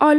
all